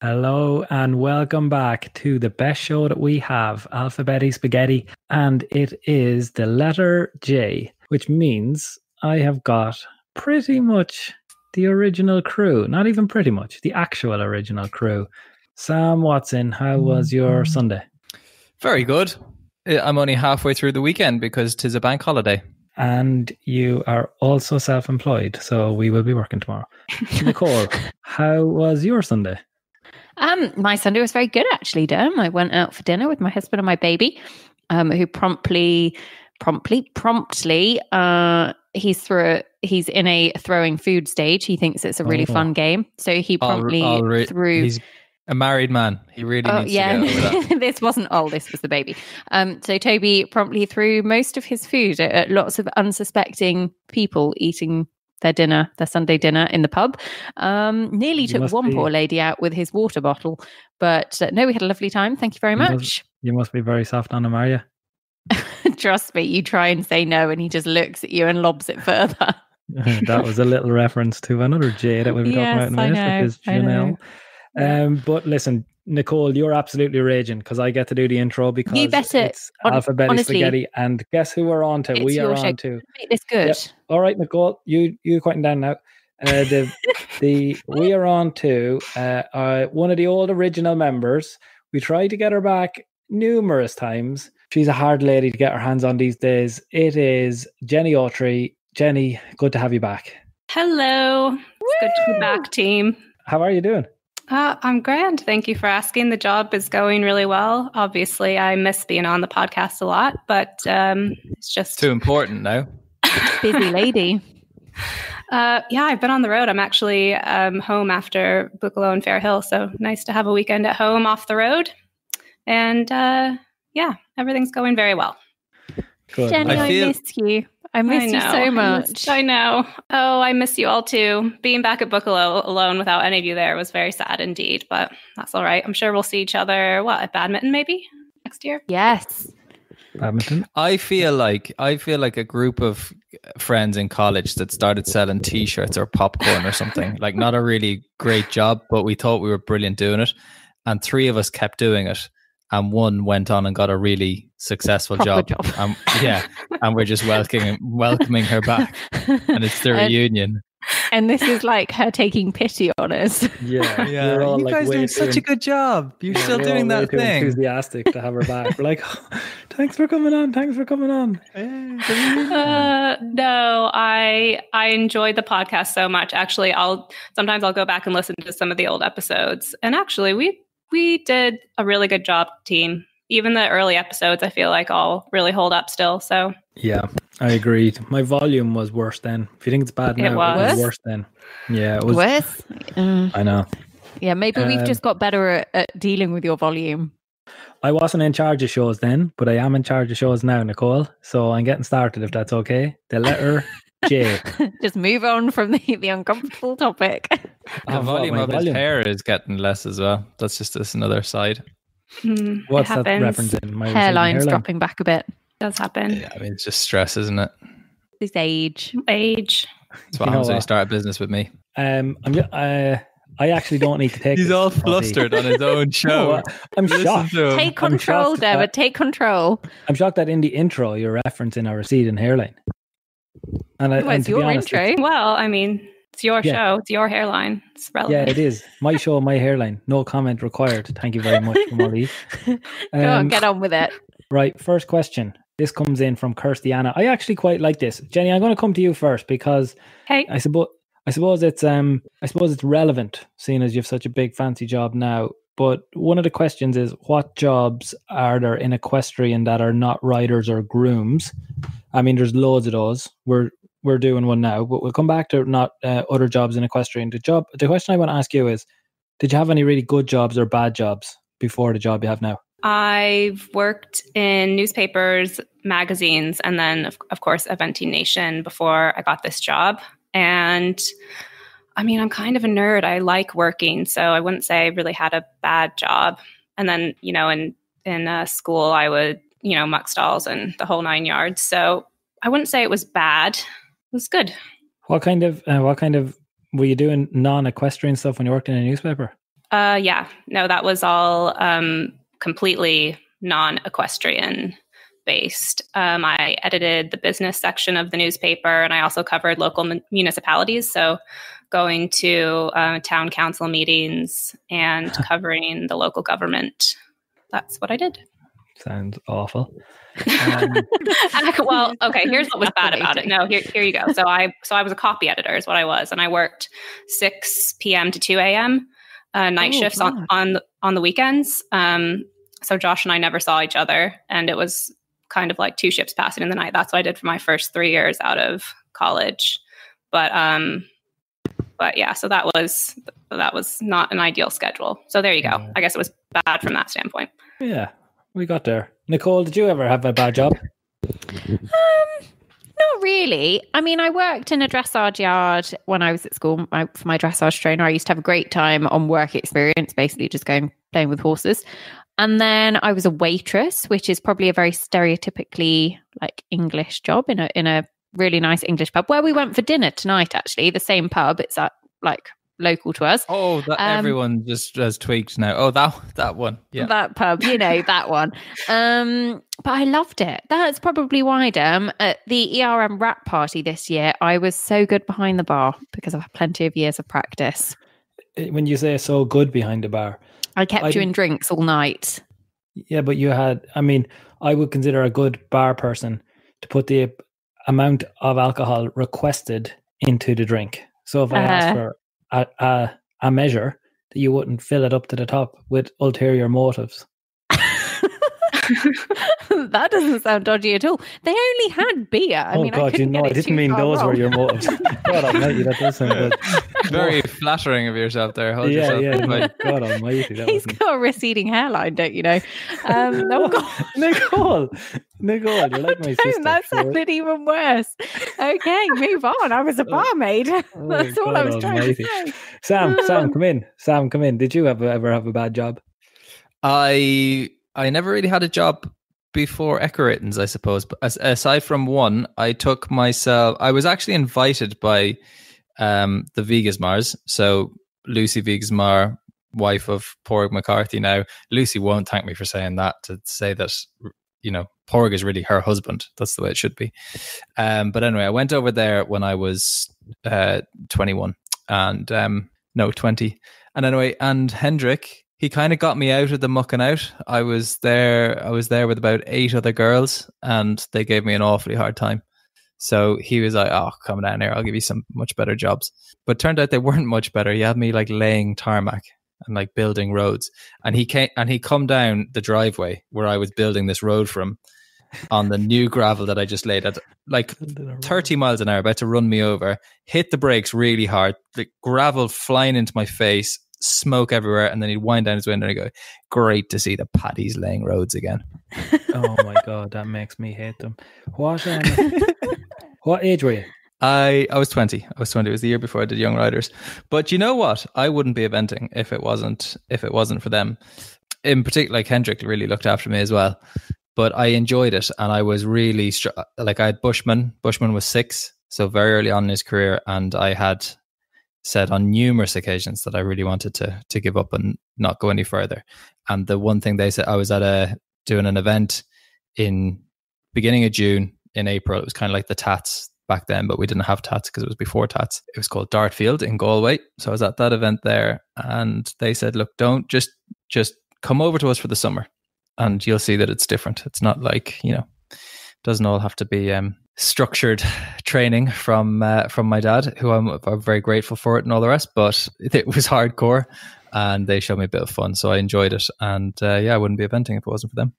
Hello and welcome back to the best show that we have, Alphabetti Spaghetti, and it is the letter J, which means I have got pretty much the original crew. Not even pretty much, the actual original crew. Sam Watson, how was your Sunday? Very good. I'm only halfway through the weekend because 'tis a bank holiday. And you are also self-employed, so we will be working tomorrow. Nicole, how was your Sunday? My Sunday was very good, actually, Diarm. I went out for dinner with my husband and my baby, who promptly, he's in a throwing food stage. He thinks it's a really fun game. So he promptly threw... He's a married man. He really needs to get over that. This wasn't this was the baby. So Toby promptly threw most of his food at lots of unsuspecting people eating their Sunday dinner in the pub. Nearly took one poor lady out with his water bottle. But no, we had a lovely time. Thank you very much. You must be very soft on him, are you? Trust me, you try and say no and he just looks at you and lobs it further. That was a little reference to another J that we've been talking about in a minute, which is Janelle. But listen, Nicole, you're absolutely raging because I get to do the intro because it's Alphabetti Spaghetti, and guess who we're on to? We are on to make this good. Yep. All right, Nicole, you quieting down now. We are on to one of the old original members. We tried to get her back numerous times. She's a hard lady to get her hands on these days. It is Jenni Autry. Jenni, good to have you back. Hello. It's good to be back, team. How are you doing? I'm grand. Thank you for asking. The job is going really well. Obviously, I miss being on the podcast a lot, but it's just too important now. Busy lady. I've been on the road. I'm actually home after Buccleuch and Fair Hill, so nice to have a weekend at home off the road. And everything's going very well. Good. Jenni, I miss you. I miss you so much. I know. Oh, I miss you all too. Being back at Buccleuch alone without any of you there was very sad indeed, but that's all right. I'm sure we'll see each other, at badminton maybe next year? Yes. Badminton? I feel like a group of friends in college that started selling t-shirts or popcorn or something. Like, not a really great job, but we thought we were brilliant doing it. And 3 of us kept doing it. And 1 went on and got a really successful job. And we're just welcoming her back. And it's the reunion. And this is like her taking pity on us. Yeah. You guys doing such a good job. You're still doing that thing. Enthusiastic to have her back. We're like, thanks for coming on. No, I enjoyed the podcast so much. Actually, sometimes I'll go back and listen to some of the old episodes. And actually, we did a really good job, team. Even the early episodes, I feel like all really hold up still. So yeah, I agreed. My volume was worse then. If you think it's bad now, it was worse then. Yeah, it was worse. I know. Yeah, maybe we've just got better at dealing with your volume. I wasn't in charge of shows then, but I am in charge of shows now, Nicole. So I'm getting started, if that's okay. The letter J. Just move on from the uncomfortable topic. The volume of his hair is getting less as well. That's just another side. What's that reference in? My hairline's dropping back a bit. Does happen. Yeah, I mean, it's just stress, isn't it? This age. That's what happens when you start a business with me. I actually don't need to take He's all flustered on his own show. I'm shocked. Take control, David. Take control. I'm shocked that in the intro you're referencing a receding hairline. And it's your intro. Well, I mean, it's your show. It's your hairline. It's relevant. Yeah, it is. My show, my hairline. No comment required. Thank you very much, Molly. Go on, get on with it. Right, first question. This comes in from Kirsty Anna. I actually quite like this. Jenni, I'm going to come to you first because I suppose it's relevant, seeing as you have such a big fancy job now. But one of the questions is, what jobs are there in equestrian that are not riders or grooms? I mean, there's loads of those. We're doing one now, but we'll come back to not other jobs in equestrian. The question I want to ask you is, did you have any really good jobs or bad jobs before the job you have now? I've worked in newspapers, magazines, and then, of course, Eventing Nation before I got this job. And I mean, I'm kind of a nerd. I like working, so I wouldn't say I really had a bad job. And then, in school, I would, muck stalls and the whole 9 yards. So I wouldn't say it was bad. It was good. What kind of were you doing non-equestrian stuff when you worked in a newspaper? Yeah, no, that was all completely non-equestrian based. I edited the business section of the newspaper, and I also covered local municipalities. So going to town council meetings and covering the local government. That's what I did. Sounds awful. Well, okay, here's what was bad about it. No, here you go. So I was a copy editor is what I was. And I worked 6 p.m. to 2 a.m. Night shifts on the weekends. So Josh and I never saw each other. And it was kind of like 2 ships passing in the night. That's what I did for my first 3 years out of college. But yeah, so that was not an ideal schedule. So there you go. I guess it was bad from that standpoint. Yeah, we got there. Nicole, did you ever have a bad job? Not really. I mean, I worked in a dressage yard when I was at school for my dressage trainer. I used to have a great time on work experience, basically just playing with horses. And then I was a waitress, which is probably a very stereotypically like English job in a really nice English pub where we went for dinner tonight, actually. The same pub. It's at like local to us. Oh, that everyone just has tweaked now. Oh, that one. Yeah. That pub, that one. But I loved it. That's probably why, at the ERM rap party this year, I was so good behind the bar because I've had plenty of years of practice. When you say so good behind the bar, I kept you in drinks all night. Yeah, but you had, I would consider a good bar person to put the amount of alcohol requested into the drink. So if I asked for a measure, that you wouldn't fill it up to the top with ulterior motives. That doesn't sound dodgy at all. They only had beer. I didn't mean those were your motives. God almighty, that does sound good. Very flattering of yourself there. Hold yeah. yourself. God almighty. He's got a receding hairline, don't you know? Nicole, you're like my sister. That sounded even worse. Okay, move on. I was a barmaid. That's all I was trying to say. Sam, come in. Did you ever have a bad job? I never really had a job before Echoratons, I suppose. But aside from one, I was actually invited by the Vigasmars. So Lucy Vigasmar, wife of Porg McCarthy now. Lucy won't thank me for saying that, to say that, Porg is really her husband. That's the way it should be. But anyway, I went over there when I was 21 and 20. And anyway, and Hendrik, he kind of got me out of the mucking out. I was there with about 8 other girls, and they gave me an awfully hard time. So he was like, "Oh, come down here. I'll give you some much better jobs." But turned out they weren't much better. He had me like laying tarmac and like building roads. And he come down the driveway where I was building this road from on the new gravel that I just laid at like 30 miles an hour, about to run me over, hit the brakes really hard, the gravel flying into my face, smoke everywhere, and then he'd wind down his window and he'd go, "Great to see the Paddies laying roads again." Oh my God, that makes me hate them. What age were you? I was 20. It was the year before I did Young Riders. But you know what? I wouldn't be eventing if it wasn't for them. In particular, like Hendrik really looked after me as well. But I enjoyed it, and I was really like, I had Bushman. Bushman was 6, so very early on in his career, and I had said on numerous occasions that I really wanted to give up and not go any further. And the one thing they said, I was doing an event in beginning of June. In April, it was kind of like the Tats back then, but we didn't have Tats because it was before Tats. It was called Dartfield in Galway. So I was at that event there, and they said, "Look, don't just come over to us for the summer, and you'll see that it's different. It's not like, doesn't all have to be structured training from my dad, who I'm very grateful for it and all the rest, but it was hardcore, and they showed me a bit of fun, so I enjoyed it. And I wouldn't be eventing if it wasn't for them."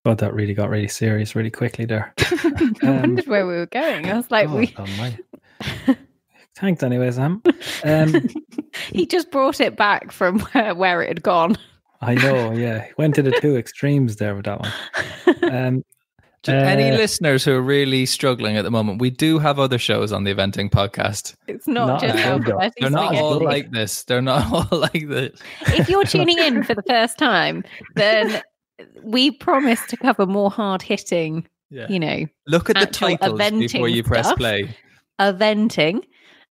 God, that really got really serious really quickly there. I wondered where we were going. I was like, Thanks anyway, Sam. He just brought it back from where it had gone. I know, yeah. Went to the two extremes there with that one. Any listeners who are really struggling at the moment, we do have other shows on the Eventing podcast. It's not just Alphabetti. They're not all like this. They're not all like this. If you're tuning in for the first time, then we promise to cover more hard-hitting, look at the titles before you press play. Eventing.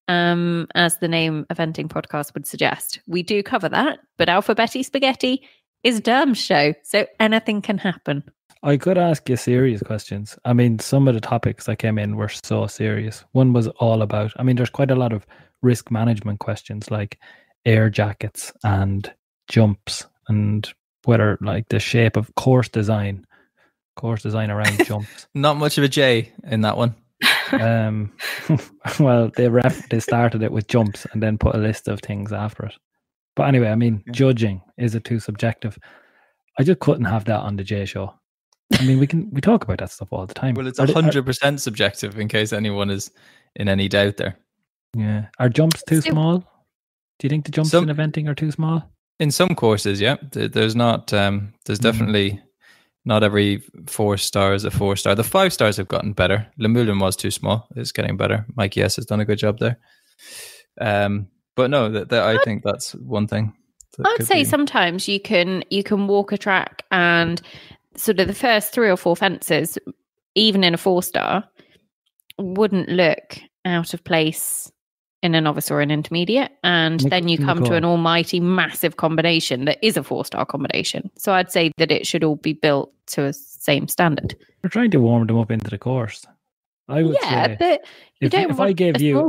as the name Eventing Podcast would suggest. We do cover that, but Alphabetti Spaghetti is Diarm's show, so anything can happen. I could ask you serious questions. I mean, some of the topics that came in were so serious. One was all about, I mean, there's quite a lot of risk management questions like air jackets and jumps and whether like the shape of course design around jumps. Not much of a J in that one. Well, they started it with jumps and then put a list of things after it. But anyway, I mean, judging, is it too subjective? I just couldn't have that on the J show. I mean, we talk about that stuff all the time. Well, it's 100% subjective in case anyone is in any doubt there. Yeah. Are jumps too small? Do you think the jumps in eventing are too small? In some courses, yeah. There's not, there's definitely not every 4-star is a 4-star. The 5-stars have gotten better. Lemulin was too small. It's getting better. Mike Yes has done a good job there. But no, I think that's one thing. I'd say sometimes you can walk a track and sort of the first 3 or 4 fences, even in a 4-star, wouldn't look out of place in a novice or an intermediate. And then you come to an almighty massive combination that is a 4-star combination. So I'd say that it should all be built to a same standard. We're trying to warm them up into the course. I would say but if I gave you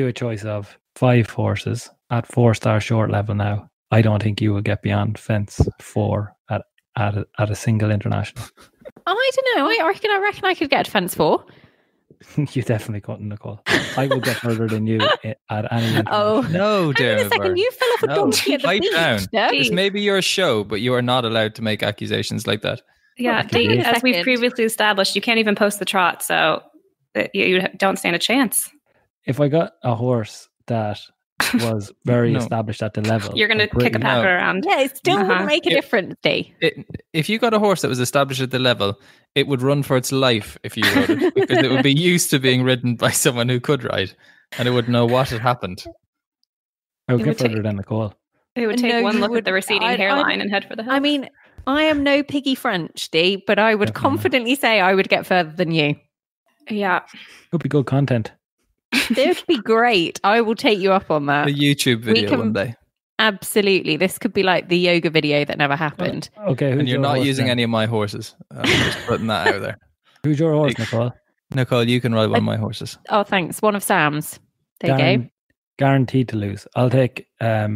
a choice of 5 horses at 4-star short level now, I don't think you would get beyond fence 4 at a single international. I don't know. I reckon I could get to fence 4. You definitely couldn't, Nicole. I would get further than you at any international. Oh no, dear. Hang on a second. You fell off a donkey at the beach. Down. It's maybe your show, but you are not allowed to make accusations like that. Yeah, as we've previously established, you can't even post the trot, so you don't stand a chance. If I got a horse that was very established at the level, you're going to kick a packer around. Yeah, it still would make a difference, Dee. If you got a horse that was established at the level, it would run for its life if you rode it, because it would be used to being ridden by someone who could ride, and it would know what had happened. I would get further than Nicole. It would take one look at the receding hairline and head for the hill. I mean, I am no piggy French, Dee, but I would confidently say I would get further than you. Yeah. It would be good content. It would be great. I will take you up on that. A YouTube video one day. Absolutely. This could be like the yoga video that never happened. Okay. And you're not using any of my horses. I'm just putting that out there. Who's your horse, Nicole? Nicole, you can ride one of my horses. Oh, thanks. One of Sam's. There you go. Guaranteed to lose. I'll take... I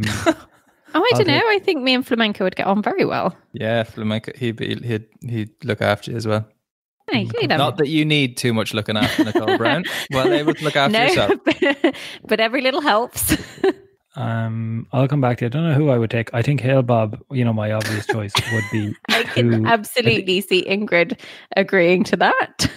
don't know. I think me and Flamenco would get on very well. Yeah, Flamenco, he'd look after you as well. Hey, not that you need too much looking after, Nicole Brown. Well able to look after yourself. But every little helps. I'll come back to you. I don't know who I would take. I think Hail Bob, my obvious choice would be... I can absolutely see Ingrid agreeing to that.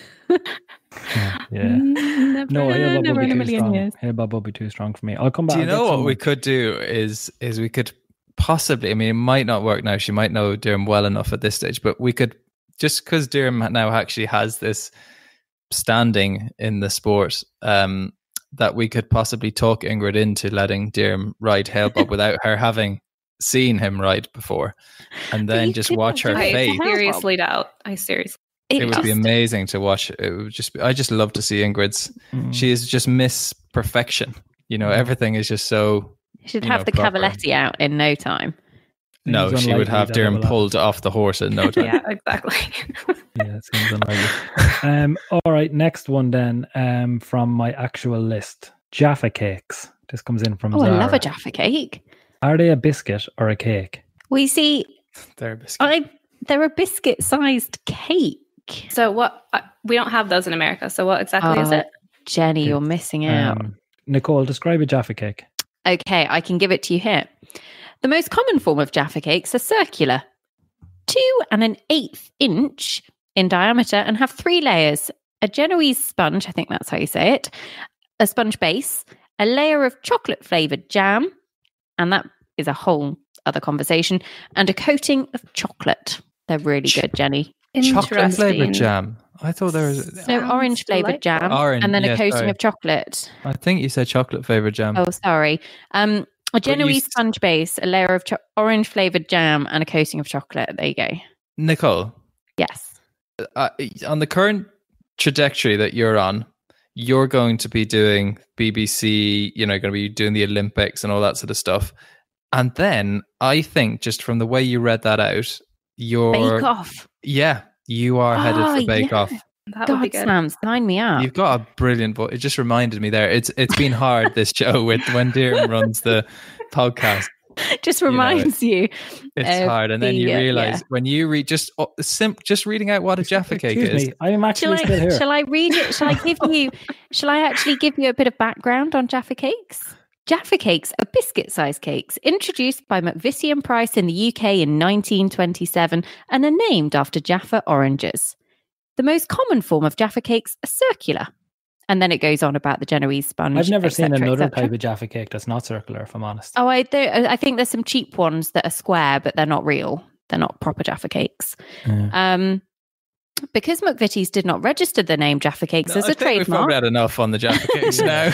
Yeah. Never in a million years. Hail Bob would be too strong for me. I'll come back. Do you know what we could do is we could possibly, I mean, it might not work now. She might know Diarm well enough at this stage, but we could, just because Diarm now actually has this standing in the sport, that we could possibly talk Ingrid into letting Diarm ride Hail Bob without her having seen him ride before, and then just watch her face. I seriously doubt. It would be amazing to watch. It would just be, I just love to see Ingrid's. She is just Miss Perfection. Everything is just so. She'd have the proper. Cavaletti out in no time. No, she would have Diarm pulled off the horse in no time. Yeah, exactly. Yeah, it seems unlikely. All right, next one then, from my actual list. Jaffa cakes. This comes in from Zara. I love a Jaffa cake. Are they a biscuit or a cake? We see... They're a biscuit. They're a biscuit-sized cake. So what... we don't have those in America, so what exactly is it? Jenny, you're missing out. Nicole, describe a Jaffa cake. Okay, I can give it to you here. The most common form of Jaffa cakes are circular, 2 1/8 inch in diameter, and have 3 layers: a Genoese sponge, I think that's how you say it, a sponge base, a layer of chocolate-flavoured jam, and that is a whole other conversation, and a coating of chocolate. They're really good, Jenny. Chocolate-flavoured jam? I thought there was... orange-flavoured jam, and then a coating of chocolate. I think you said chocolate-flavoured jam. Oh, sorry. A Genoese sponge base, a layer of orange-flavoured jam, and a coating of chocolate. There you go. Nicole? Yes. On the current trajectory that you're on, you're going to be doing BBC, you're going to be doing the Olympics and all that sort of stuff. And then I think just from the way you read that out, you're... Bake Off. Yeah, you are headed for Bake Off. That would be good. Sam, sign me up. You've got a brilliant voice. It just reminded me there. It's been hard, this show, with when Diarm runs the podcast. Just reminds you. It's hard, and then you realize when you read just reading out what a Jaffa cake is. Me, I am actually still here. Shall I read it? Shall I give you? Shall I actually give you a bit of background on Jaffa cakes? Jaffa cakes are biscuit-sized cakes introduced by McVitie and Price in the UK in 1927 and are named after Jaffa oranges. The most common form of Jaffa cakes are circular. And then it goes on about the Genoese sponge. I've never seen another type of Jaffa cake that's not circular, if I'm honest. Oh, I think there's some cheap ones that are square, but they're not real. They're not proper Jaffa cakes. Yeah. Because McVitie's did not register the name Jaffa cakes as a trademark. We've probably had enough on the Jaffa cakes now.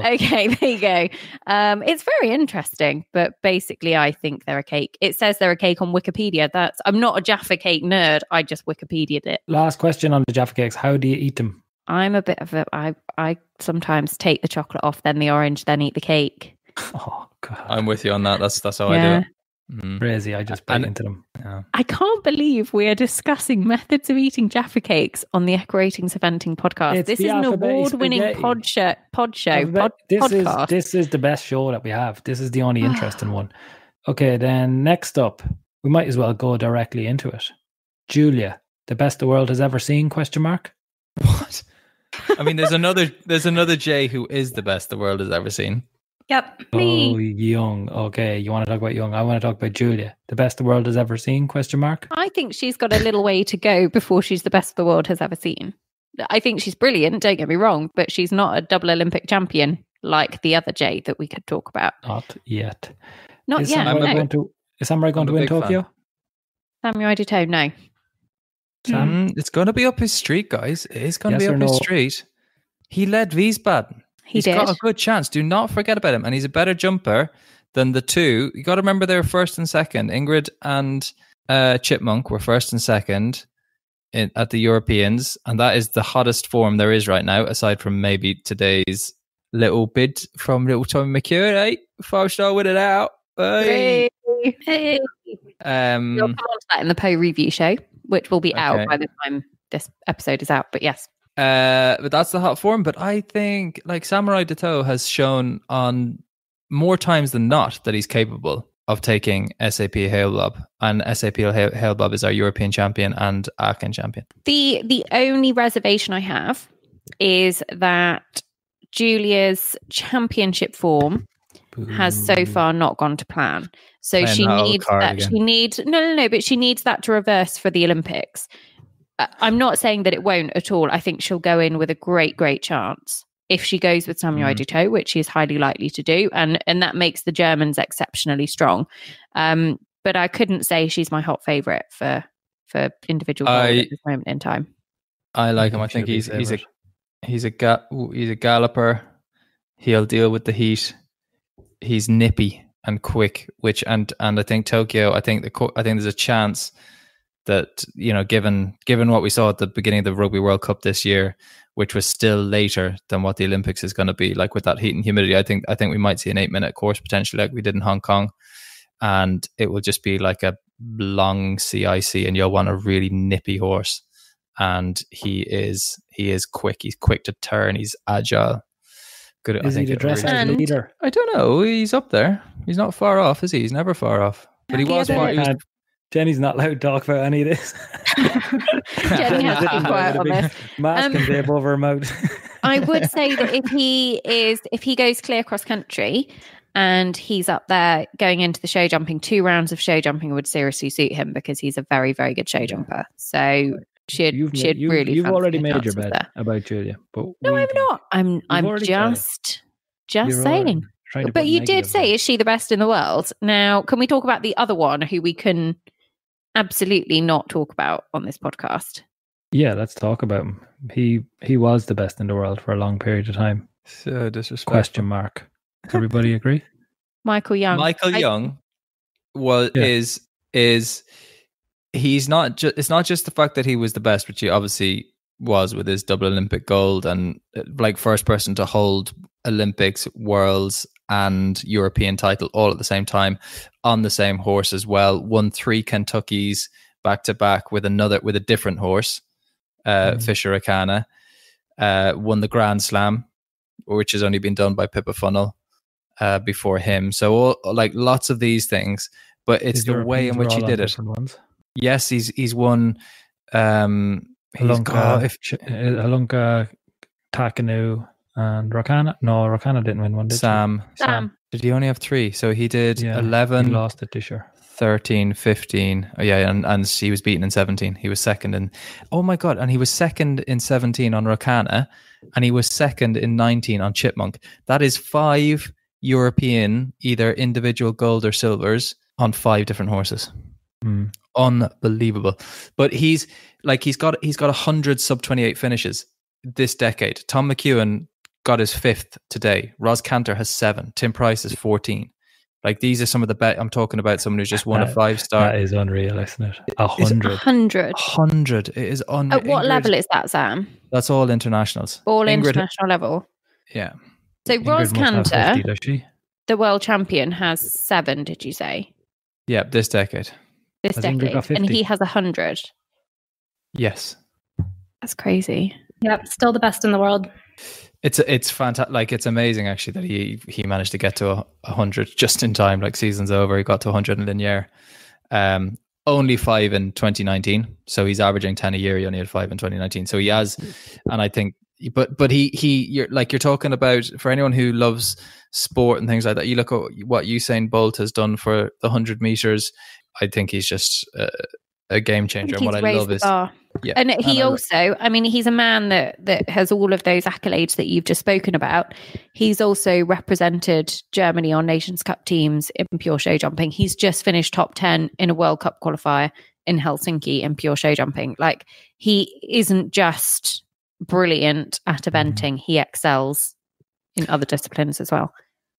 Okay, there you go. It's very interesting, but basically I think they're a cake. It says they're a cake on Wikipedia. I'm not a Jaffa cake nerd. I just Wikipedia'd it. Last question on the Jaffa cakes. How do you eat them? I'm a bit of I sometimes take the chocolate off, then the orange, then eat the cake. Oh God, I'm with you on that. That's how I do it. Crazy. I just bite into them. Yeah. I can't believe we are discussing methods of eating Jaffa cakes on the Equirating Eventing podcast. This is an award-winning pod show podcast. This is the best show that we have. This is the only interesting one. Okay, then next up, we might as well go directly into it. Julia, the best the world has ever seen? ? What? I mean, there's another Jay who is the best the world has ever seen. Yep, me. Oh, Young. Okay, you want to talk about Young? I want to talk about Julia, the best the world has ever seen? ? I think she's got a little way to go before she's the best the world has ever seen. I think she's brilliant, don't get me wrong, but she's not a double Olympic champion like the other Jay that we could talk about. Not yet. Not is yet. Is Samurai going to win Tokyo? Samurai Duto, no. It's going to be up his street, guys. It is going to be up his street. He led Wiesbaden. He's got a good chance. Do not forget about him. And he's a better jumper than the two. You got to remember they were first and second. Ingrid and Chipmunk were first and second at the Europeans. And that is the hottest form there is right now, aside from maybe today's little bid from little Tommy McEwen. Hey, 5-star with it out. Hey. We'll come on to that in the Poe review show, which will be out by the time this episode is out. But yes. But that's the hot form. But I think like Samurai Duto has shown on more times than not that he's capable of taking SAP Hailbob, and SAP Hailbob is our European champion and Aachen champion. The only reservation I have is that Julia's championship form has so far not gone to plan. So she needs that. But she needs that to reverse for the Olympics. I'm not saying that it won't at all. I think she'll go in with a great chance if she goes with Samurai Duto, which she is highly likely to do, and that makes the Germans exceptionally strong. But I couldn't say she's my hot favourite for individual gold at this moment in time. I like him. I think he's a galloper. He'll deal with the heat. He's nippy and quick, and I think Tokyo. I think there's a chance that, you know, given what we saw at the beginning of the Rugby World Cup this year, which was still later than what the Olympics is going to be, like with that heat and humidity, I think we might see an 8-minute course potentially, like we did in Hong Kong, and it will just be like a long CIC, and you'll want a really nippy horse. And he is quick. He's quick to turn. He's agile. Good. Is he the dressage leader? I don't know. He's up there. He's not far off, is he? He's never far off. But he was far. Jenny's not allowed to talk about any of this. Jenny has to be quiet on this. Mask and tape over her mouth. I would say that if he goes clear cross country and he's up there going into the show jumping, 2 rounds of show jumping would seriously suit him because he's a very, very good show jumper. So you've already made your bet about Julia, but no, I'm not. I'm just saying. But you did say, is she the best in the world? Now, can we talk about the other one who we can absolutely not talk about on this podcast? Yeah, let's talk about him. He was the best in the world for a long period of time. So disrespectful. Question mark. Does everybody agree? Michael Young. Is he's not it's not just the fact that he was the best, which he obviously was with his double Olympic gold and like first person to hold Olympics, Worlds and European title all at the same time on the same horse as well. Won 3 Kentuckys back to back with a different horse, Fisher Akana. Won the Grand Slam, which has only been done by Pippa Funnell before him. So like lots of these things, but it's the way in which he did it. Ones. Yes, he's won. Halunka, Takanu, and Rakana. No, Rakana didn't win one, did Sam. Did he only have 3? So he did 11. He lost it this year. 13, 15. Oh, yeah, and he was beaten in 17. He was second in... Oh, my God. And he was second in 17 on Rakana, and he was second in 19 on Chipmunk. That is 5 European, either individual gold or silvers, on 5 different horses. Unbelievable. But he's got 100 sub-28 finishes this decade. Tom McEwen got his 5th today. Ros Cantor has 7. Tim Price has 14. Like, these are some of the best. I'm talking about someone who's just won a 5-star. That is unreal, isn't it? 100. 100. It is on. At what level is that, Sam? That's all internationals. All international level. Yeah. So Ros Cantor, 50, does she? the world champion, has 7. Did you say? Yeah, this decade. This decade, and he has 100. Yes. That's crazy. Yep, still the best in the world. It's fantastic. Like, it's amazing actually that he managed to get to 100 just in time. Like, season's over, he got to 100 in Linear. Only 5 in 2019, so he's averaging 10 a year. He only had 5 in 2019, so he has. And I think, but you're talking about, for anyone who loves sport and things like that, you look at what Usain Bolt has done for the 100 meters. I think he's just a game changer. And what I love is, yeah. And he also, I mean, he's a man that has all of those accolades that you've just spoken about. He's also represented Germany on Nations Cup teams in pure show jumping. He's just finished top 10 in a World Cup qualifier in Helsinki in pure show jumping. Like, he isn't just brilliant at eventing, he excels in other disciplines as well.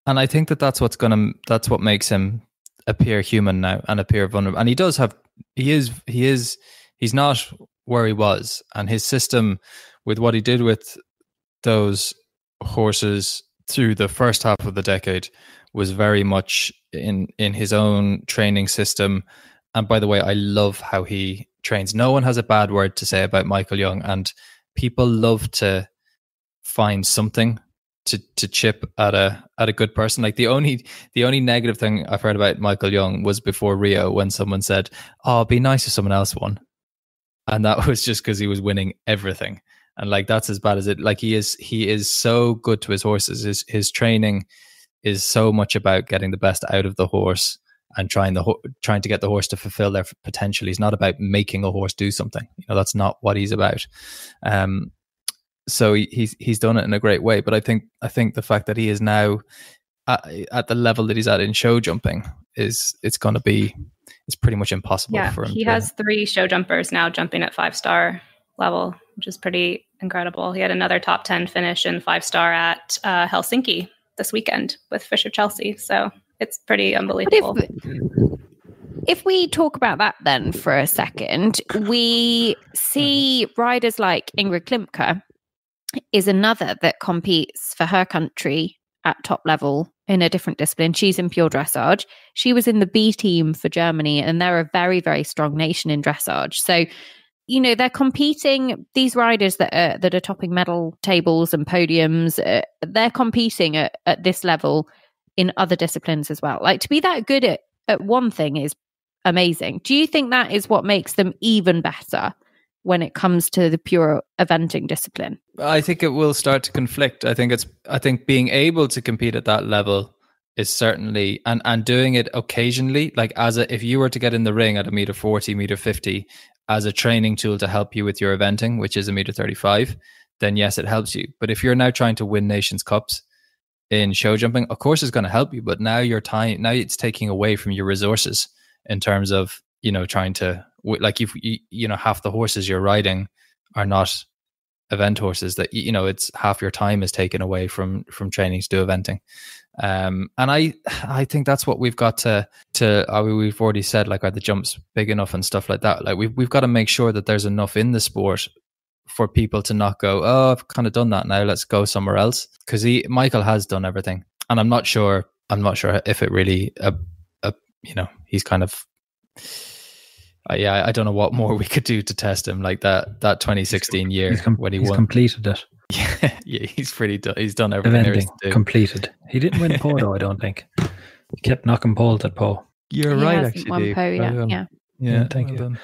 And I think that's what makes him appear human now and appear vulnerable. And he's not where he was, and his system with what he did with those horses through the first half of the decade was very much in his own training system. And by the way, I love how he trains. No one has a bad word to say about Michael Young, and people love to find something to chip at a good person. Like, the only negative thing I've heard about Michael Young was before Rio, when someone said, "Oh, it'd be nice if someone else won," and that was just because he was winning everything. And like, that's as bad as it. Like, he is so good to his horses. His training is so much about getting the best out of the horse and trying to get the horse to fulfill their potential. He's not about making a horse do something. That's not what he's about. So he's done it in a great way. But I think the fact that he is now at the level that he's at in show jumping it's pretty much impossible for him. He has 3 show jumpers now jumping at 5-star level, which is pretty incredible. He had another top 10 finish in 5-star at Helsinki this weekend with Fisher Chelsea. So it's pretty unbelievable. If we talk about that then for a second, we see riders like Ingrid Klimke is another that competes for her country at top level in a different discipline. She's in pure dressage. She was in the B team for Germany, and they're a very, very strong nation in dressage. So, they're competing, these riders that are topping medal tables and podiums, they're competing at this level in other disciplines as well. Like, to be that good at one thing is amazing. Do you think that is what makes them even better when it comes to the pure eventing discipline? I think it will start to conflict. I think being able to compete at that level is certainly, and doing it occasionally, like if you were to get in the ring at 1.40 meter, 1.50 as a training tool to help you with your eventing, which is 1.35 meter, then yes, it helps you. But if you're now trying to win Nations Cups in show jumping, of course it's going to help you, but now it's taking away from your resources in terms of, trying to, like, if half the horses you're riding are not event horses, that it's half your time is taken away from training to do eventing. And I think that's what we've got to we've already said, like, are the jumps big enough and stuff like that? Like, we've got to make sure that there's enough in the sport for people to not go, oh, I've kind of done that now, let's go somewhere else. Because Michael has done everything. And I'm not sure if it really, he's kind of, I don't know what more we could do to test him, like that 2016 year when he won. He's completed it. Yeah, he's done everything there is to do. Completed. He didn't win Poe though, I don't think. He kept knocking poles at Poe. You're He right, hasn't actually. won Dave. Poe yet, Well yeah. Yeah, Thank you. done.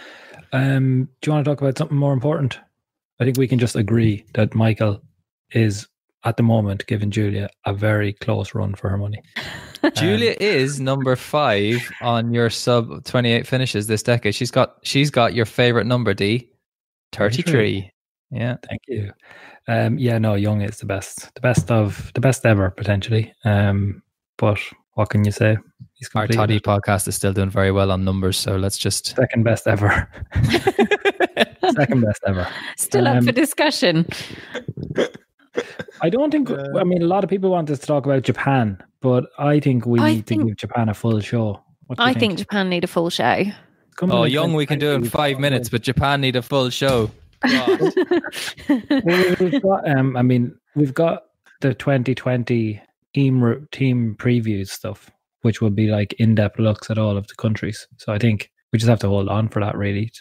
Do you want to talk about something more important? I think we can just agree that Michael is, at the moment, giving Julia a very close run for her money. Julia is number 5 on your sub 28 finishes this decade. She's got your favorite number, D, 33. Yeah, thank you. Young is the best ever potentially. But what can you say? Our Toddy podcast is still doing very well on numbers, so let's just second best ever. Second best ever. Still up for discussion. I don't think. I mean, a lot of people want us to talk about Japan, but I think we need to give Japan a full show. I think Japan need a full show. Young we can do in 5 minutes, but Japan need a full show. Well, we've got the 2020 team previews stuff, which will be like in-depth looks at all of the countries. So I think we just have to hold on for that, really.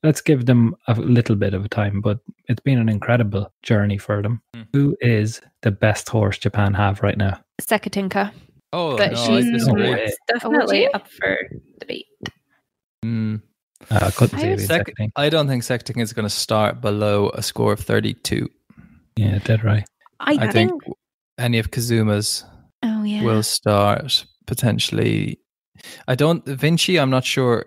Let's give them a little bit of time, but it's been an incredible journey for them. Who is the best horse Japan have right now? Sekatinka. Oh, but she's definitely up for debate. I couldn't see it. I don't think Sekatinka is going to start below a score of 32. Yeah, dead right. I think any of Kazuma's will start potentially. Vinci, I'm not sure.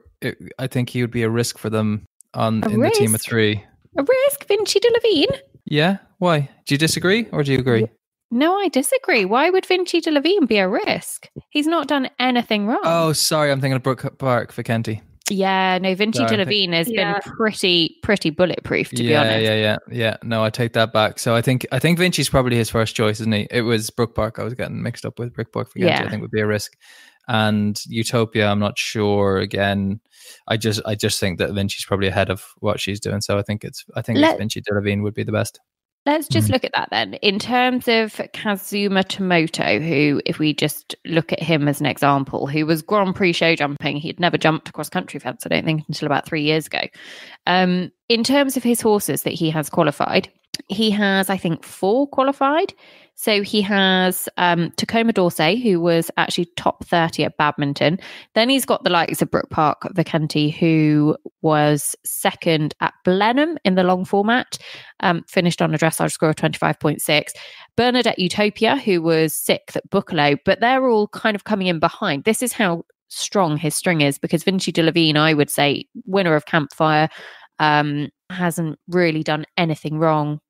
I think he would be a risk for them in the team of 3. A risk? Vinci de Levine? Yeah, why? Do you disagree or do you agree? No, I disagree. Why would Vinci de Levine be a risk? He's not done anything wrong. Oh, sorry, I'm thinking of Brook Park for Kenty. Yeah, no, Vinci de Levine has been pretty bulletproof, to be honest. Yeah. No, I take that back. So I think Vinci's probably his first choice, isn't he? It was Brook Park I was getting mixed up with. Brook Park for Kenty, I think would be a risk. And Utopia, I'm not sure. Again, I just think that Vinci's probably ahead of what she's doing. So I think it's Vinci de Levine would be the best. Let's just look at that then. In terms of Kazuma Tomoto, who, if we just look at him as an example, who was Grand Prix show jumping, he'd never jumped across country fence, I don't think, until about 3 years ago. In terms of his horses that he has qualified, he has, I think, 4 qualified. So he has Tacoma Dorsey, who was actually top 30 at badminton. Then he's got the likes of Brook Park Vicente, who was second at Blenheim in the long format, finished on a dressage score of 25.6. Bernadette Utopia, who was 6th at Buccalo, but they're all kind of coming in behind. This is how strong his string is, because Vinci de Levine, I would say, winner of Campfire, hasn't really done anything wrong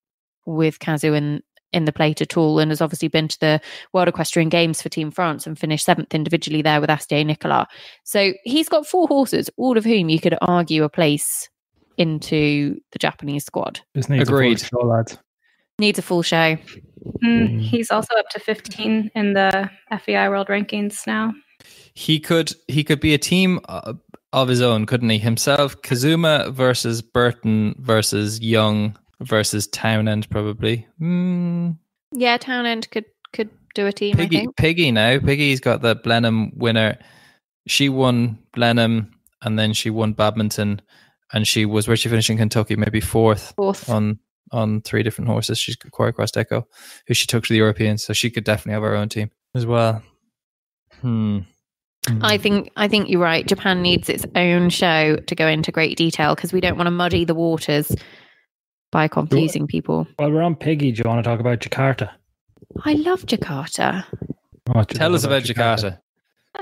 with Kazu in the plate at all, and has obviously been to the World Equestrian Games for Team France and finished 7th individually there with Astier Nicolas. So he's got 4 horses, all of whom you could argue a place into the Japanese squad. Agreed. Needs a full show. He's also up to 15 in the FEI World Rankings now. He could be a team of his own, couldn't he? Himself, Kazuma versus Burton versus Young versus Townend, probably. Yeah, Townend could do a team, I think. Piggy's got the Blenheim winner. She won Blenheim, and then she won badminton, and where'd she finish in Kentucky? Maybe fourth. On 3 different horses. She's got Quarry Cross Deco, who she took to the Europeans, so she could definitely have her own team as well. I think you're right. Japan needs its own show to go into great detail, because we don't want to muddy the waters by confusing people. While we're on Piggy, do you want to talk about Jakarta? I love Jakarta. Tell us about Jakarta.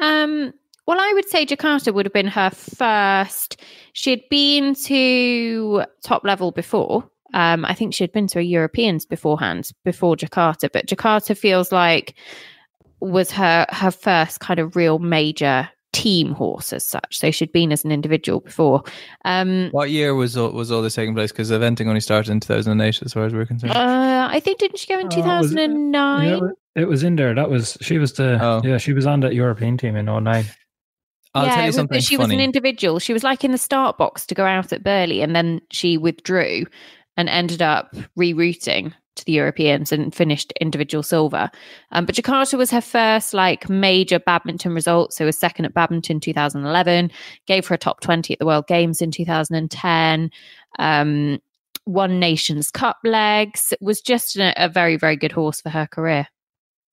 Well, I would say Jakarta would have been her first. She'd been to top level before. I think she'd been to a Europeans beforehand, before Jakarta. But Jakarta feels like was her first kind of real major team horse as such. So she'd been as an individual before. What year was all this taking place? Because eventing only started in 2008, as far as we're concerned. I think, didn't she go in 2009? It was in there. She was on that European team in 2009. I'll tell you something she funny. was an individual. She was like in the start box to go out at Burghley, and then she withdrew and ended up rerouting to the Europeans and finished individual silver. But Jakarta was her first like major badminton result. So was second at badminton 2011, gave her a top 20 at the World Games in 2010, won Nations Cup legs, was just a very, very good horse for her career.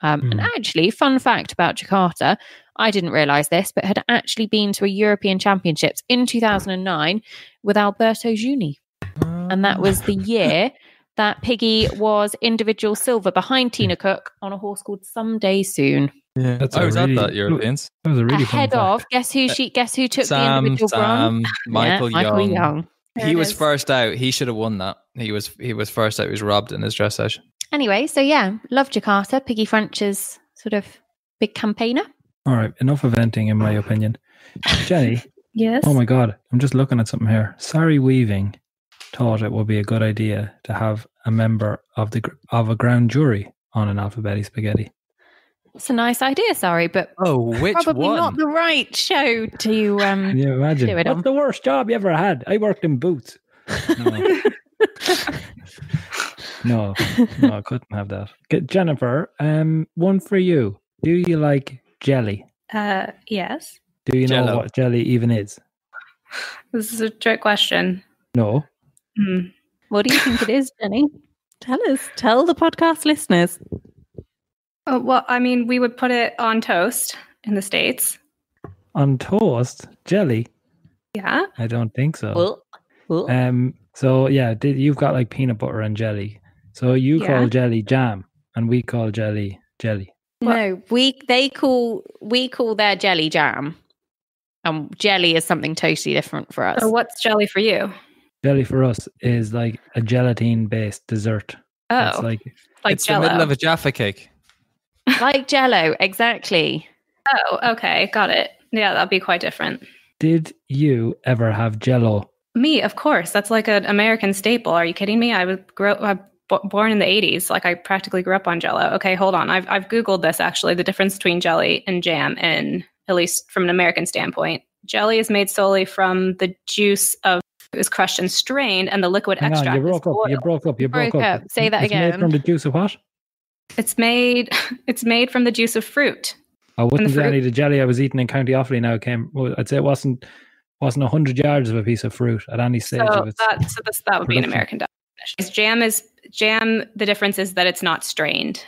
And actually, fun fact about Jakarta, I didn't realise this, but had actually been to a European Championships in 2009 with Alberto Giuni. And that was the year that Piggy was individual silver behind Tina Cook on a horse called Someday Soon. Yeah, I was at that Europeans. That was a really ahead fun of guess who took the individual bronze? Michael Young. He was is. first out. He should have won that. He was first out. He was robbed in his dressage. Anyway, so yeah, love Jakarta. Piggy French's sort of big campaigner. All right, enough of venting, in my opinion. Jenny. Yes. Oh my God, I'm just looking at something here. Sari Weaving thought it would be a good idea to have a member of a ground jury on an Alphabetti Spaghetti. It's a nice idea, sorry, but which probably one? Not the right show to. Can you imagine? Do it What's on. the worst job you ever had? I worked in Boots. No, I couldn't have that. Jennifer, one for you. Do you like jelly? Yes. Do you know Jell-O. what jelly even is? This is a trick question. No. What do you think it is, Jenny? Tell us. Tell the podcast listeners. Oh, well, I mean, we would put it on toast in the States. On toast? Jelly? Yeah. I don't think so. Well. So yeah, you've got like peanut butter and jelly. So you call jelly jam, and we call jelly jelly. No, we call their jelly jam, and jelly is something totally different for us. So what's jelly for you? Jelly for us is like a gelatine-based dessert. Oh, It's like It's Jell-O. the middle of a Jaffa cake. Like Jell-O, exactly. Oh, okay, got it. Yeah, that'd be quite different. Did you ever have Jell-O? Me, of course. That's like an American staple. Are you kidding me? I was born in the 80s. Like I practically grew up on Jell-O. Okay, hold on. I've Googled this actually. The difference between jelly and jam, and at least from an American standpoint, jelly is made solely from the juice of it was crushed and strained, and the liquid Hang extract. on, you broke up. Say that It's again. made from the juice of what? It's made from the juice of fruit. I wouldn't the say fruit. any of the jelly I was eating in County Offaly now came. Well, I'd say it wasn't 100 yards of a piece of fruit at any stage So of its. that would be an production. American definition. Jam. The difference is that it's not strained,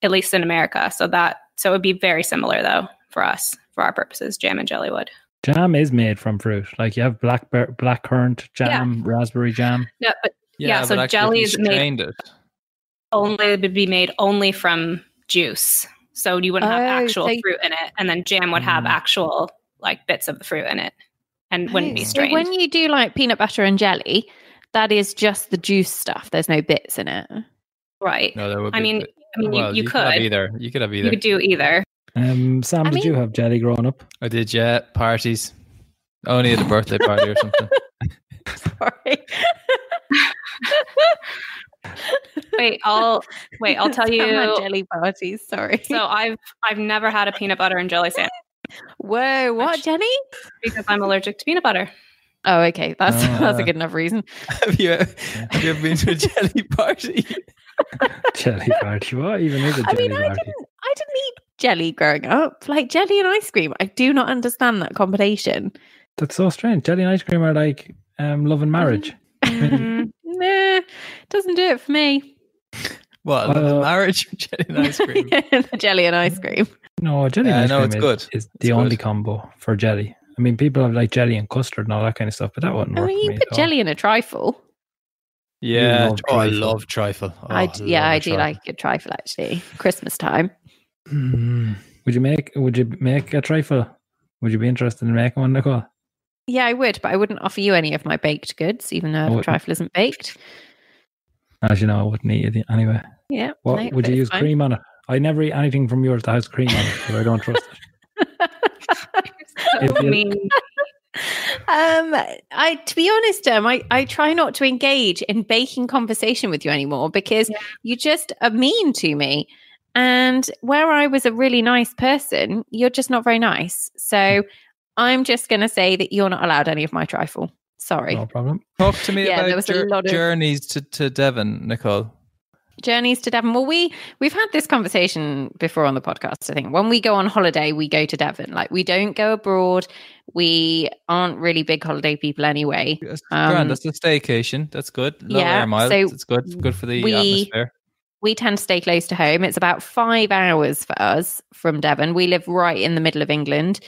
at least in America. So it would be very similar though for us, for our purposes. Jam and jelly would. Jam is made from fruit. Like you have blackcurrant jam, raspberry jam. Yeah, but but so actually, jelly if you is made strained it. it would be made only from juice. So you wouldn't have actual fruit in it, and then jam would have actual like bits of the fruit in it, and wouldn't be strained. So when you do like peanut butter and jelly, that is just the juice stuff. There's no bits in it. Right. No, there would be. I mean, you could have either. You could have either. You could do either. Sam, did you have jelly growing up? I did, yeah. Parties. Only at a birthday party or something. Sorry. I'll tell you. Jelly parties. Sorry. So I've never had a peanut butter and jelly sandwich. Whoa, what, Jenny? Because I'm allergic to peanut butter. Oh, okay. That's a good enough reason. Have you ever been to a jelly party? Jelly party? What even is a jelly party? I didn't eat jelly growing up. Like jelly and ice cream. I do not understand that combination. That's so strange. Jelly and ice cream are like love and marriage. Nah, doesn't do it for me. What? Marriage, jelly and ice cream? Jelly and ice cream. No, jelly and ice cream it's good. is the only combo for jelly. I mean, people have like jelly and custard and all that kind of stuff, but that wouldn't work for You me put at all. jelly in a trifle. Yeah. I I love trifle. I do like a trifle actually. Christmas time. Would you make a trifle? Would you be interested in making one, Nicole? Yeah, I would, but I wouldn't offer you any of my baked goods, even though the trifle isn't baked. As you know, I wouldn't eat it anyway. Yeah. What would you use cream on it? I never eat anything from yours that has cream on it because I don't trust it. To be honest, I try not to engage in baking conversation with you anymore because you just are mean to me. And where I was a really nice person, you're just not very nice. So I'm just going to say that you're not allowed any of my trifle. Sorry. No problem. Talk to me there about was a lot of journeys to Devon, Nicole. Journeys to Devon. Well, we've had this conversation before on the podcast. I think when we go on holiday, we go to Devon. Like, we don't go abroad. We aren't really big holiday people anyway. That's grand. That's a staycation. That's good. Low air miles. So it's good. It's good for the atmosphere. We tend to stay close to home. It's about 5 hours for us from Devon. We live right in the middle of England,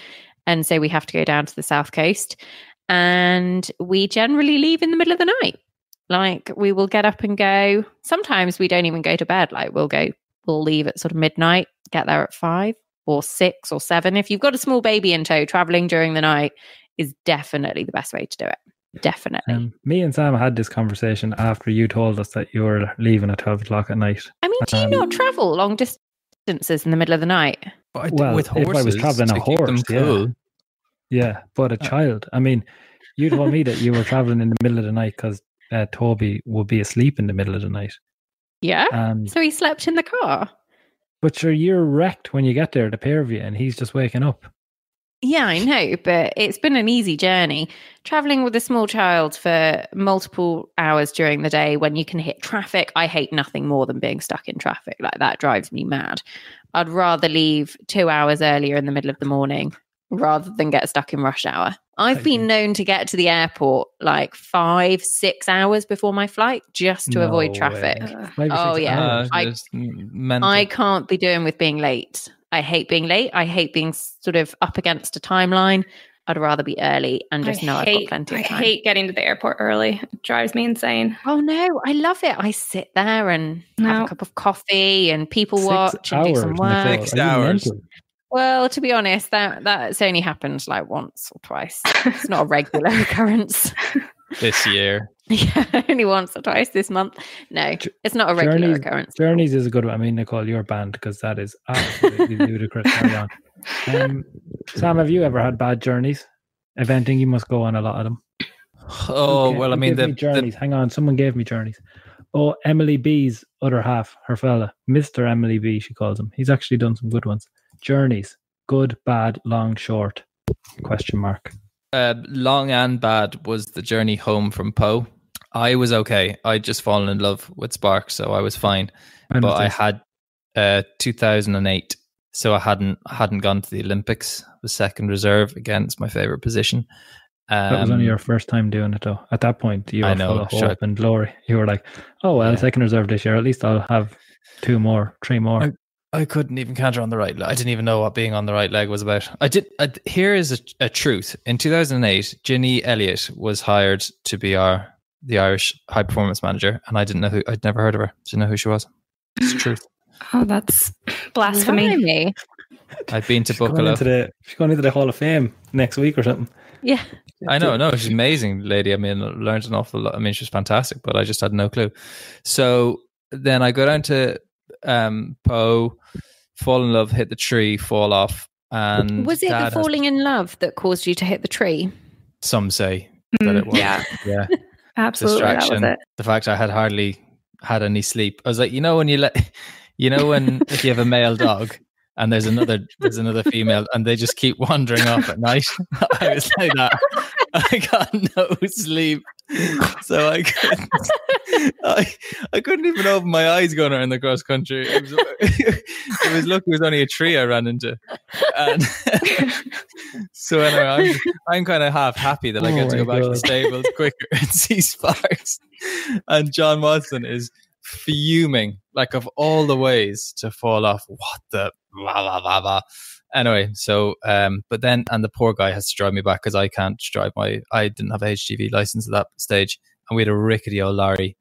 and so we have to go down to the south coast. And we generally leave in the middle of the night. Like, we will get up and go. Sometimes we don't even go to bed. Like, we'll leave at sort of midnight, get there at 5 or 6 or 7. If you've got a small baby in tow, traveling during the night is definitely the best way to do it. Definitely. Me and Sam had this conversation after you told us that you were leaving at 12 o'clock at night. I mean, do you not travel long distances in the middle of the night? Well, with horses, if I was traveling a horse, cool. Yeah, but a child. I mean, you told me that you were traveling in the middle of the night because Toby would be asleep in the middle of the night. Yeah. So he slept in the car. But sure, you're wrecked when you get there, the pair of you, and he's just waking up. Yeah, I know, but it's been an easy journey. Traveling with a small child for multiple hours during the day when you can hit traffic. I hate nothing more than being stuck in traffic. Like, that drives me mad. I'd rather leave 2 hours earlier in the middle of the morning rather than get stuck in rush hour. I've been known to get to the airport like 5-6 hours before my flight just to avoid traffic. Oh yeah, I can't be doing with being late. I hate being late. I hate being sort of up against a timeline. I'd rather be early and just know I've got plenty of time. I hate getting to the airport early. It drives me insane. Oh no, I love it. I sit there and have a cup of coffee and people watch and do some work. 6 hours. Well, to be honest, that's only happened like once or twice. It's not a regular occurrence. This year. Yeah, only once or twice this month. No, it's not a regular occurrence. Journeys is a good one. I mean, Nicole, you're banned because that is absolutely ludicrous. Carry on. Sam, have you ever had bad journeys? Eventing, you must go on a lot of them. Oh, well, I mean, the journeys. Hang on, someone gave me journeys. Oh, Emily B's other half, her fella, Mr. Emily B, she calls him. He's actually done some good ones. Journeys, good, bad, long, short, question mark. Long and bad was the journey home from Po. I was okay. I'd just fallen in love with Spark, so I was fine. But I had 2008, so I hadn't gone to the Olympics. I was second reserve. Again, it's my favorite position. That was only your first time doing it, though. At that point, you were full of hope and glory. You were like, "Oh well, second reserve this year. At least I'll have 3 more." I couldn't even canter on the right leg. I didn't even know what being on the right leg was about. Here is a truth. In 2008, Jenni Elliott was hired to be the Irish high performance manager, and I didn't know I'd never heard of her. Didn't know who she was. It's the truth. Oh, that's blasphemy. I've been to Buccalo. She's going into the Hall of Fame next week or something. Yeah. I know. No, she's an amazing lady. I mean, learned an awful lot. I mean, she's fantastic, but I just had no clue. So then I go down to Po, fall in love, hit the tree, fall off. And was it the falling in love that caused you to hit the tree? Some say that it was. Yeah. Absolutely. Distraction. That was it. The fact I had hardly had any sleep. I was like, when if you have a male dog and there's another female and they just keep wandering off at night. I was like that. I got no sleep. So I couldn't even open my eyes going around the cross country. It was lucky it was only a tree I ran into. And so anyway, I'm kind of half happy that I get to go back to the stables quicker and see Sparks. And John Watson is fuming, like, of all the ways to fall off. What the blah, blah, blah, blah. Anyway, so but then, and the poor guy has to drive me back because I can't drive I didn't have a HGV license at that stage, and we had a rickety old lorry,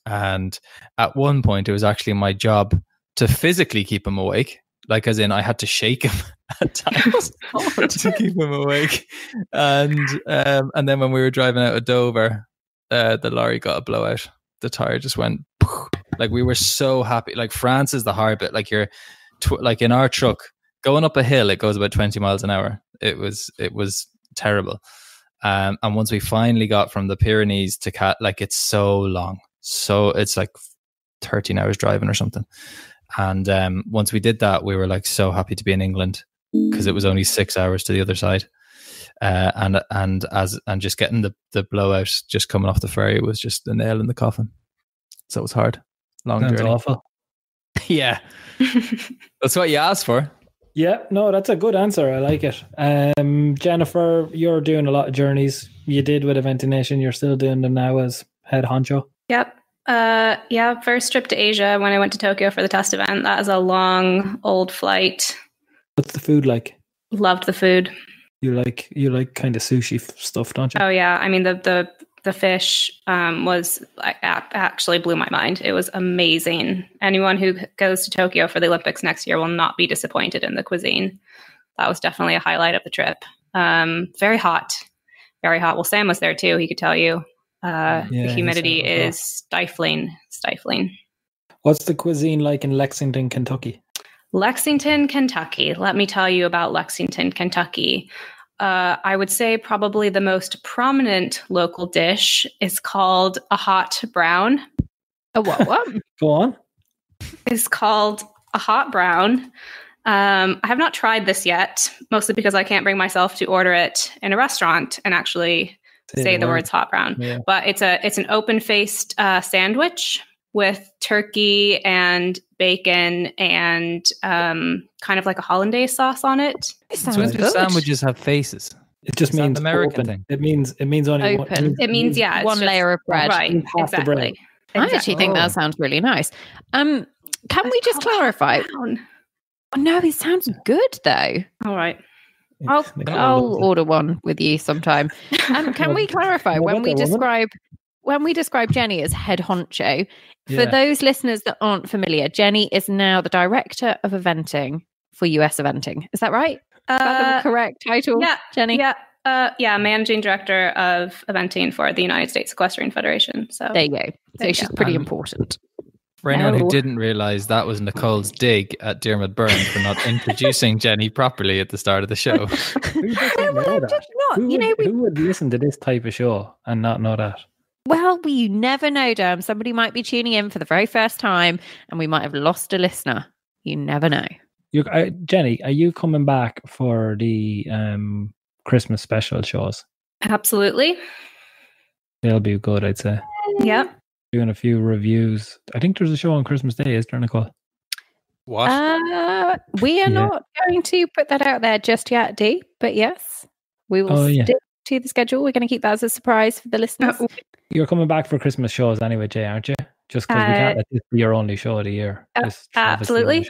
and at one point it was actually my job to physically keep him awake, like as in I had to shake him at times to keep him awake, and then when we were driving out of Dover, the lorry got a blowout. The tire just went like, we were so happy. Like, France is the hard bit. Like, you're like in our truck going up a hill, it goes about 20 miles an hour. It was terrible. And once we finally got from the Pyrenees to like, it's so long. So it's like 13 hours driving or something. And once we did that, we were like so happy to be in England because it was only 6 hours to the other side. and just getting the blowout just coming off the ferry was just the nail in the coffin. So it was hard. Long Sounds journey. awful. Yeah. That's what you asked for. Yeah, no, that's a good answer. I like it. Jennifer, you're doing a lot of journeys. You did with Eventing Nation. You're still doing them now as head honcho. Yep. First trip to Asia when I went to Tokyo for the test event. That was a long, old flight. What's the food like? Loved the food. You like kind of sushi stuff, don't you? Oh yeah, I mean the fish was actually blew my mind. It was amazing. Anyone who goes to Tokyo for the Olympics next year will not be disappointed in the cuisine. That was definitely a highlight of the trip. Very hot, very hot. Well, Sam was there too. He could tell you. The humidity is stifling. What's the cuisine like in Lexington, Kentucky? Lexington, Kentucky. Let me tell you about Lexington, Kentucky. I would say probably the most prominent local dish is called a hot brown. A what? Go on. It's called a hot brown. I have not tried this yet, mostly because I can't bring myself to order it in a restaurant and actually say the words hot brown. Yeah. But it's an open-faced sandwich with turkey and bacon and kind of like a hollandaise sauce on it. So when do sandwiches have faces? It just means American open. thing. It means only open. It means one layer of bread. Right, exactly. I actually think that sounds really nice. Can we just clarify? Oh, no, it sounds good though. All right. I'll order one with you sometime. Can we clarify when we describe Jenni as head honcho? For those listeners that aren't familiar, Jenni is now the director of eventing for US Eventing. Is that right? Is that the correct title? Yeah, Jenni. Yeah. Managing director of eventing for the United States Equestrian Federation. So there you go. So she's pretty important. For anyone who didn't realize, that was Nicole's dig at Diarm Byrne for not introducing Jenni properly at the start of the show. Who would listen to this type of show and not know that? Well, you never know, Diarm. Somebody might be tuning in for the very first time and we might have lost a listener. You never know. Jenni, are you coming back for the Christmas special shows? Absolutely. They'll be good, I'd say. Yeah. Doing a few reviews. I think there's a show on Christmas Day, is there, Nicole? What? We are not going to put that out there just yet, Dee. But yes, we will stick to the schedule. We're going to keep that as a surprise for the listeners. You're coming back for Christmas shows anyway, Jay, aren't you? Just because we can't let this be your only show of the year. Absolutely.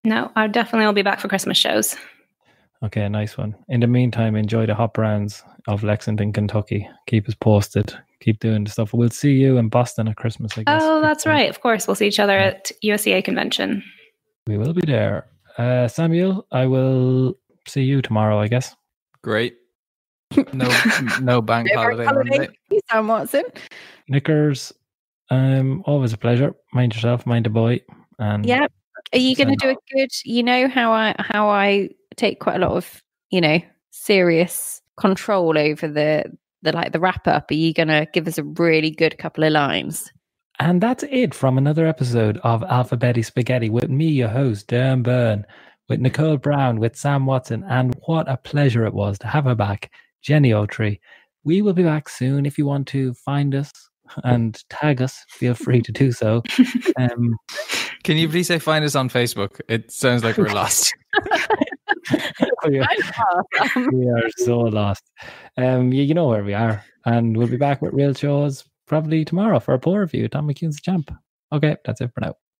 No, I definitely will be back for Christmas shows. Okay, nice one. In the meantime, enjoy the hot browns of Lexington, Kentucky. Keep us posted. Keep doing the stuff. We'll see you in Boston at Christmas, I guess. Oh, that's right. Of course. We'll see each other at USEA convention. We will be there. Samuel, I will see you tomorrow, I guess. Great. No bank holiday Monday. Sam Watson. Knickers, always a pleasure. Mind yourself, mind the boy. And yeah. Are you going to do a good, how I take quite a lot of, serious control over the wrap up? Are you going to give us a really good couple of lines? And that's it from another episode of Alphabetti Spaghetti with me, your host, Diarm Byrne, with Nicole Brown, with Sam Watson. And what a pleasure it was to have her back, Jenni Otree. We will be back soon. If you want to find us and tag us, feel free to do so. Can you please say find us on Facebook? It sounds like we're lost. we are so lost. You know where we are. And we'll be back with real shows probably tomorrow for a poll review. Tom McCune's the champ. Okay, that's it for now.